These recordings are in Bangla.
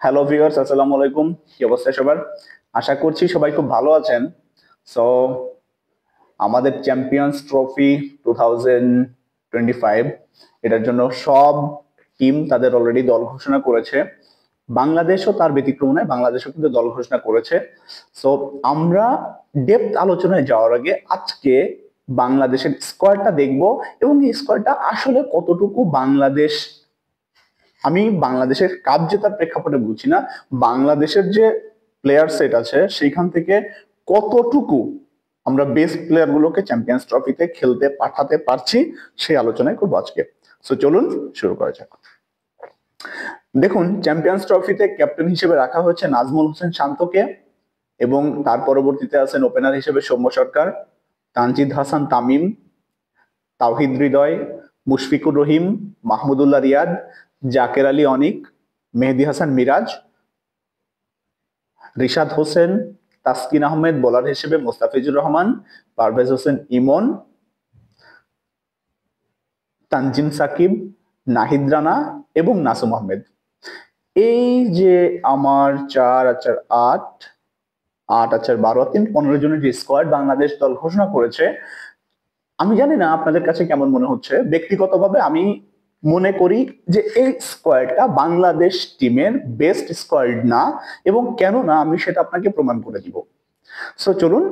হ্যালো ভিউয়ার্স, আসসালামু আলাইকুম। কি অবস্থা সবার? আশা করছি সবাই খুব ভালো আছেন। সো আমাদের চ্যাম্পিয়ন্স ট্রফি 2025 এটার জন্য সব টিম তাদের অলরেডি দল ঘোষণা করেছে। বাংলাদেশও তার ব্যতিক্রম নয়, বাংলাদেশও কিন্তু দল ঘোষণা করেছে। সো আমরা ডেপথ আলোচনায় যাওয়ার আগে আজকে বাংলাদেশের স্কোয়াডটা দেখব এবং এই স্কোয়াডটা আসলে কতটুকু বাংলাদেশ, আমি বাংলাদেশের কাপ জেতার প্রেক্ষাপটে বলছি না, বাংলাদেশের যে প্লেয়ার সেট আছে সেইখান থেকে কতটুকু আমরা বেস্ট প্লেয়ার গুলোকে চ্যাম্পিয়ন্স ট্রফিতে খেলতে পাঠাতে পারছি সেই আলোচনায় করবো আজকে। সো চলুন শুরু করা যাক। দেখুন, চ্যাম্পিয়ন্স ট্রফিতে ক্যাপ্টেন হিসেবে রাখা হয়েছে নাজমুল হোসেন শান্তকে এবং তার পরবর্তীতে আছেন ওপেনার হিসেবে সৌম্য সরকার, তানজিদ হাসান তামিম, তাওহিদ হৃদয়, মুশফিকুর রহিম, মাহমুদুল্লাহ রিয়াদ, জাকের আলী অনিক, মেহেদী হাসান মিরাজ, রিশাদ হোসেন, তাসকিন আহমেদ বোলার হিসেবে, মোস্তাফিজুর রহমান, পারভেজ হোসেন ইমন, তানজিম সাকিব, নাহিদ রানা এবং নাসুম আহমেদ। এই যে আমার 4 আর 4 8, 8 আর 4 12, 3 15 জনের যে স্কোয়াড বাংলাদেশ দল ঘোষণা করেছে, আমি জানি না আপনাদের কাছে কেমন মনে হচ্ছে। ব্যক্তিগতভাবে আমি মনে করি যে এই স্কোয়াডটা বাংলাদেশ টিমের বেস্ট স্কোয়াড না, এবং কেন না আমি সেটা আপনাকে প্রমাণ করে দিব। সো চলুন,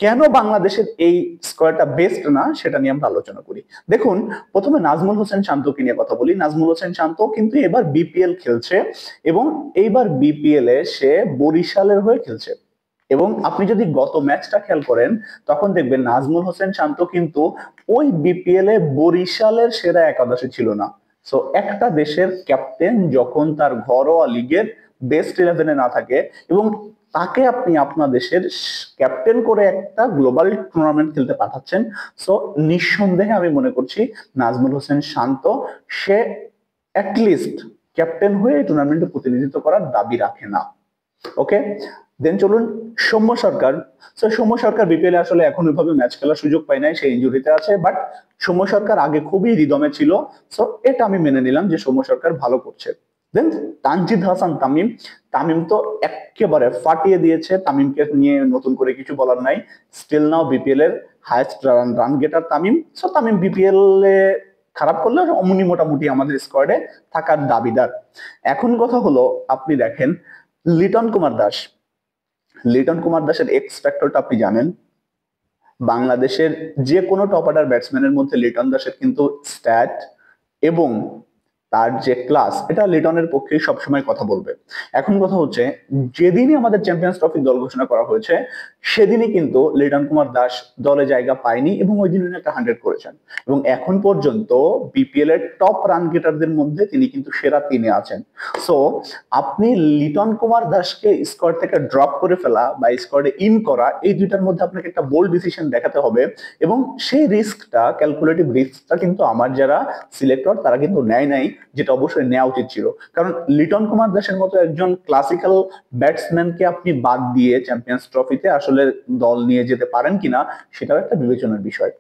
কেন বাংলাদেশের এই স্কোয়াডটা বেস্ট না সেটা নিয়ে আমরা আলোচনা করি। দেখুন, প্রথমে নাজমুল হোসেন শান্তকে নিয়ে কথা বলি। নাজমুল হোসেন শান্ত কিন্তু এবার বিপিএল খেলছে এবং এইবার বিপিএল এ সে বরিশালের হয়ে খেলছে। এবং আপনি যদি গত ম্যাচটা খেয়াল করেন তখন দেখবেন নাজমুল হোসেন শান্ত কিন্তু ওই বিপিএল এ বরিশালের সেরা একাদশে ছিল না। সো একটা দেশের ক্যাপ্টেন যখন তার ঘরোয়া লিগের বেস্ট 11-এ না থাকে এবং তাকে আপনি আপনার দেশের ক্যাপ্টেন করে একটা গ্লোবাল টুর্নামেন্ট খেলতে পাঠাচ্ছেন, সো নিঃসন্দেহে আমি মনে করছি নাজমুল হোসেন শান্ত সে অ্যাটলিস্ট ক্যাপ্টেন হয়ে টুর্নামেন্টে প্রতিনিধিত্ব করার দাবি রাখে না। ওকে, দেন চলুন সৌম্য সরকার। সৌম্য সরকার বিপিএল আসলে এখন ওইভাবে ম্যাচ খেলার সুযোগ পায় নাই, সে ইনজুরিতে আছে, বাট সৌম্য সরকার আগে খুবই রিদমে ছিল। সো এটা আমি মেনে নিলাম যে সৌম্য সরকার ভালো করছে। দেন তানজিদ হাসান তামিম, তামিম তো একেবারে ফাটিয়ে দিয়েছে। তামিমকে নিয়ে নতুন করে কিছু বলার নাই। স্টিল নাও বিপিএল এর highest run getter Tamim. So Tamim BPL এ খারাপ করলে অমনি মোটামুটি আমাদের স্কোয়াডে থাকার দাবিদার। এখন কথা হলো, আপনি দেখেন লিটন কুমার দাস, লিটন কুমার দাসের এক্স ফ্যাক্টরটা আপনি জানেন। বাংলাদেশের যে কোনো টপ অর্ডার ব্যাটসম্যানের মধ্যে লিটন দাসের কিন্তু স্ট্যাট এবং তার যে ক্লাস, এটা লিটনের পক্ষে সবসময় কথা বলবে। এখন কথা হচ্ছে, যেদিনই আমাদের চ্যাম্পিয়ন্স ট্রফি দল ঘোষণা করা হয়েছে সেদিনই কিন্তু লিটন কুমার দাস দলে জায়গা পায়নি এবং ওই দিন একটা 100 করেছেন এবং এখন পর্যন্ত বিপিএল এর টপ রান গেটারদের মধ্যে তিনি কিন্তু সেরা 3-এ আছেন। সো আপনি লিটন কুমার দাসকে স্কোয়াড থেকে ড্রপ করে ফেলা বা স্কোয়াডে ইন করা, এই দুইটার মধ্যে আপনাকে একটা বোল্ড ডিসিশন দেখাতে হবে এবং সেই রিস্কটা, ক্যালকুলেটিভ রিস্কটা কিন্তু আমার যারা সিলেক্টর তারা কিন্তু নেয় নাই, যেটা অবশ্যই নেওয়া উচিত ছিল। কারণ লিটন কুমার দাসের মতো একজন ক্লাসিক্যাল ব্যাটসম্যানকে আপনি বাদ দিয়ে চ্যাম্পিয়ন্স ট্রফিতে আসলে দল নিয়ে যেতে পারেন কিনা সেটাও একটা বিবেচনার বিষয়।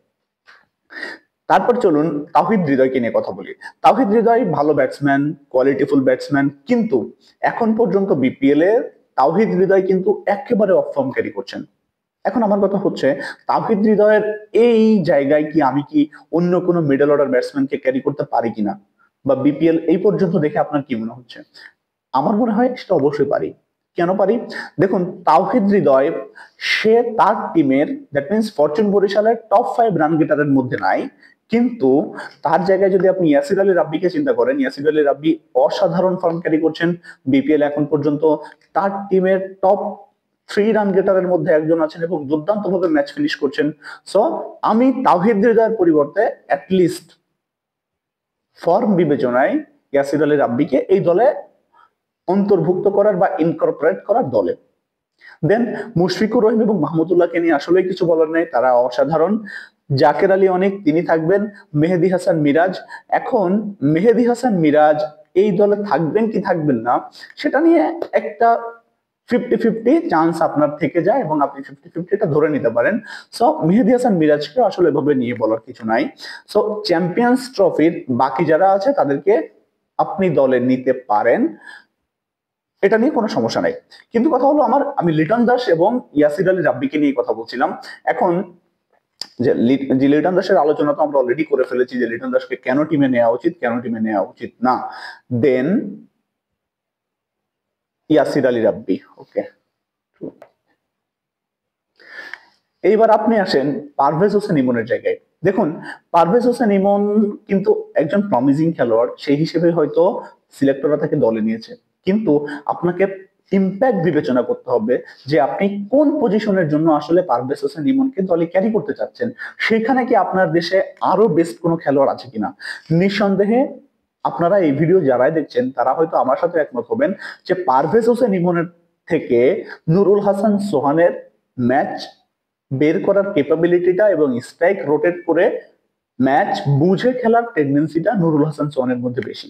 তারপর চলুন তাওহিদ হৃদয়কে নিয়ে কথা বলি। তাওহিদ হৃদয় ভালো ব্যাটসম্যান, কোয়ালিটিফুল ব্যাটসম্যান, কিন্তু এখন পর্যন্ত বিপিএল এ তাওহিদ হৃদয় কিন্তু একেবারে অফ ফর্ম ক্যারি করছেন। এখন আমার কথা হচ্ছে, তাওহিদ হৃদয়ের এই জায়গায় কি আমি কি অন্য কোনো মিডল অর্ডার ব্যাটসম্যানকে ক্যারি করতে পারি কিনা, বা বিপিএল এই পর্যন্ত দেখে আপনার কি মনে হচ্ছে? আমার মনে হয় সেটা অবশ্যই পারি। কেন পারি? দেখুন, তাওহিদ হৃদয় সে তার টিমের, দ্যাট মিনস ফরচুন বরিশালের টপ 5 রান গেটারের মধ্যে নাই, কিন্তু তার জায়গায় যদি আপনি ইয়াসির আলী রাব্বিকে চিন্তা করেন, ইয়াসির আলী রাব্বি অসাধারণ ফর্ম ক্যারি করছেন বিপিএল এখন পর্যন্ত। তার টিমের টপ 3 রান গেটারের মধ্যে একজন আছেন এবং দুর্দান্ত ভাবে ম্যাচ ফিনিশ করছেন। সো আমি তাওহিদ হৃদয়ের পরিবর্তে অ্যাটলিস্ট ফর্ম বিবেচনায় ইয়াসির আলী রাব্বিকে এই দলে অন্তর্ভুক্ত করার বা ইনকর্পোরেট করার দলে। দেন মুশফিকুর রহিম এবং মাহমুদুল্লাহকে নিয়ে আসলে কিছু বলার নেই, তারা অসাধারণ। জাকের আলী অনেক, তিনি থাকবেন। মেহেদী হাসান মিরাজ, এখন মেহেদী হাসান মিরাজ এই দলে থাকবেন কি থাকবেন না সেটা নিয়ে একটা 50-50 চান্স আপনার থেকে যায় এবং আপনি 50-50টা ধরে নিতে পারেন। সো মেহেদী হাসান মিরাজকে আসলে এভাবে নিয়ে বলার কিছু নাই। সো চ্যাম্পিয়ন্স ট্রফির বাকি যারা আছে তাদেরকে আপনি দলে নিতে পারেন। এটা নিয়ে কোনো সমস্যা নাই। কিন্তু কথা হলো আমি লিটন দাস এবং ইয়াসির আলী রাব্বিকে নিয়ে কথা বলছিলাম। এখন যে লিটন দাসের আলোচনা তো আমরা অলরেডি করে ফেলেছি যে লিটন দাসকে কেন টিমে নেওয়া উচিত, কেন টিমে নেওয়া উচিত না। দেন ইয়াসির আলী রাব্বি, ওকে। এইবার আপনি আসেন পারভেজ হোসেন ইমনের জায়গায়। দেখুন, পারভেজ হোসেন ইমন কিন্তু একজন প্রমিজিং খেলোয়াড়, সেই হিসেবে হয়তো সিলেক্টররা তাকে দলে নিয়েছে, কিন্তু আপনাকে ইম্প্যাক্ট বিবেচনা করতে হবে যে আপনি কোন পজিশনের জন্য আসলে পারভেজ হোসেন ইমনকে দলে ক্যারি করতে চাচ্ছেন, সেখানে কি আপনার দেশে আরো বেস্ট কোনো খেলোয়াড় আছে কিনা। নিঃসন্দেহে আপনারা এই ভিডিও যারাই দেখছেন তারা হয়তো আমার সাথে একমত হবেন যে পারভেজ হোসেন ইমনের থেকে নুরুল হাসান সোহানের ম্যাচ বের করার ক্যাপাবিলিটিটা এবং স্ট্রাইক রোটেট করে ম্যাচ বুঝে খেলার টেন্ডেন্সিটা নুরুল হাসান সোহানের মধ্যে বেশি।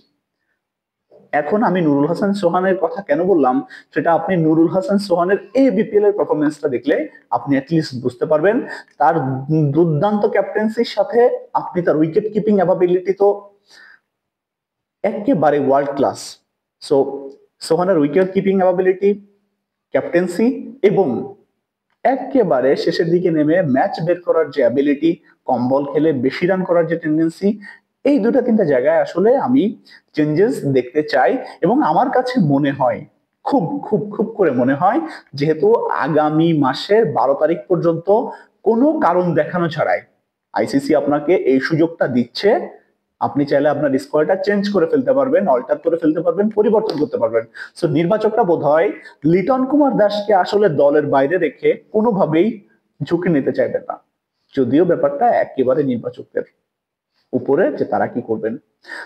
এখন আমি নুরুল হাসান সোহানের কথা কেন বললাম সেটা আপনি নুরুল হাসান সোহানের এই বিপিএল এর পারফরমেন্সটা দেখলে আপনি অ্যাটলিস্ট বুঝতে পারবেন। তার দুর্দান্ত ক্যাপ্টেন্সির সাথে আপনি তার উইকেট কিপিং ক্যাপাবিলিটি তো একেবারে ওয়ার্ল্ড ক্লাস। সো সোহানের উইকেট কিপিং ক্যাপাবিলিটি, ক্যাপ্টেন্সি এবং একেবারে শেষের দিকে নেমে ম্যাচ বের করার যে অ্যাবিলিটি, কম বল খেলে বেশি রান করার যে টেন্ডেন্সি, এই দুটো তিনটা জায়গায় আসলে আমি চেঞ্জেস দেখতে চাই। এবং আমার কাছে মনে হয়, খুব খুব খুব করে মনে হয়, যেহেতু আগামী মাসের 12 তারিখ পর্যন্ত কোনো কারণ দেখানো ছাড়াই আইসিসি আপনাকে এই সুযোগটা দিচ্ছে, আপনি চাইলে আপনার স্কোয়াডটা চেঞ্জ করে ফেলতে পারবেন, অল্টার করে ফেলতে পারবেন, পরিবর্তন করতে পারবেন। সো নির্বাচকরা বোধহয় লিটন কুমার দাসকে আসলে দলের বাইরে রেখে কোনোভাবেই ঝুঁকি নিতে চাইবেন না, যদিও ব্যাপারটা একেবারে নির্বাচকদের উপরে যে তারা কি করবেন।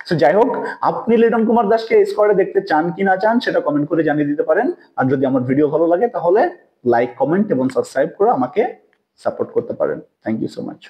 সো যাই হোক, আপনি লিটন কুমার দাসকে স্কোয়াডে দেখতে চান কি না চান সেটা কমেন্ট করে জানিয়ে দিতে পারেন। আর যদি আমার ভিডিও ভালো লাগে তাহলে লাইক, কমেন্ট এবং সাবস্ক্রাইব করে আমাকে সাপোর্ট করতে পারেন। Thank you so much.